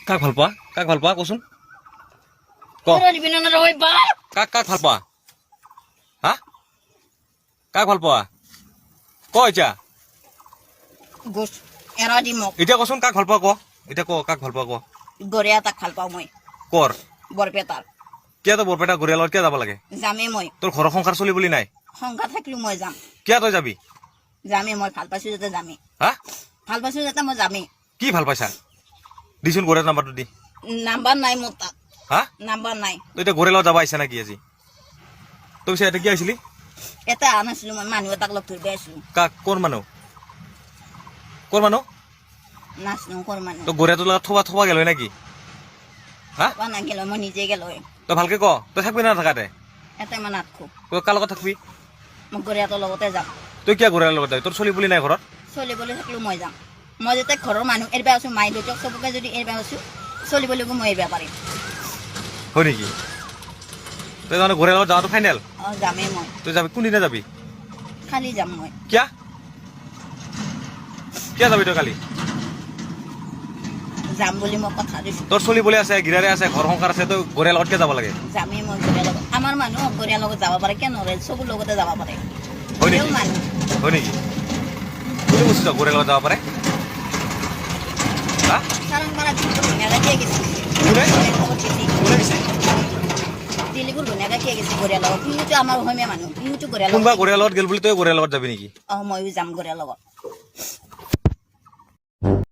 কাক ভাল পোৱা কচোন ক কাক ভাল পোৱা হা কাক ভাল পোৱা ক এতিয়া কচোন কাক ভাল পোৱা ক এতিয়া ক কাক ভাল পোৱা ক গৰিয়া তাক ভাল পাওঁ মই কৰ বৰপেটাৰ কিয় তই বৰপেটা গৰিয়ালত কিয় যাব লাগে যামেই মই তোৰ ঘৰৰ সংসাৰ চলি বুলি নাই সংঘাত থাকিলো মই যাম কিয় তই যাবি যামেই মই ভাল পাইছো যাতে যামেই হা ভাল পাইছো যাতে মই যামেই কি ভাল পাইছা দিচোন গৰিয়াৰ নাম্বাৰটো দি নাম্বাৰ নাই মোৰ তাত হা নাম্বাৰ নাই তই এতিয়া গৰিয়ালত যাব আহিছা নেকি আজি তই পিছে এতিয়া কি আহিছিলি এটা আনিছিলো মই মানুহ এটাক লগ ধৰিব আহিছিলো কাক কোন মানুহ নাচনো কৰ মানুহ তই গৰিয়াটোৰ লগত থবা গেল নেকি হা বা নাগিল মই নিজে গেল তই ভালকে ক তই থাকবি না নাথাকাতে এটা মই নাথকো তই কাৰ লগত থাকবি মই গৰিয়াটোৰ লগতে যাম তই কিয় গৰিয়াৰ লগত যাবি তোৰ চলি বুলি নাই ঘৰত চলিবলৈ থাকিলেও মই যাম মই যেতিয়া ঘৰৰ মানুহ এৰিব আছো মাই দেউতাক চবকে যদি এৰিব আছো চলিবলৈকো মই এৰিব পাৰিম হয় নেকি তই তাৰমানে গৰিয়াৰ লগত যাৱাটো ফাইনেল যামেই মই তই যাবি কোনদিনা যাবি খালি যাম মই কিয় যাবি তই কালি যাম বুলি মই কথা দিছো তোৰ চলি বুলি আছে গিৰাৰে আছে ঘৰ সংসাৰ আছে তই গৰিয়াৰ লগত কিয় যাব লাগে যামেই মই গৰিয়াৰ লগত আমাৰ মানুহ গৰিয়াৰ লগত যাব পাৰে কিয় নৰে চবৰ লগতে যাব পাৰে হয় নেকি মানুহ হয় নেকি কোনে বস্তু গৰিয়াৰ লগত যাব পাৰে হা চাৰংপাৰা ধুনীয়াকৈ দিয়ে গেছে কোনে দিছে দিল্লীবোৰ ধুনীয়াকৈ দিয়ে গেছে গৰিয়াৰ লগত বিহুটো আমাৰ অসমীয়া মানুহ বিহুটো গৰিয়াৰ কোনোবা লগত গৰিয়াৰ লগত গেল বুলি তই গৰিয়াৰ লগত যাবি নেকি ময়ো যাম গৰিয়াৰ লগত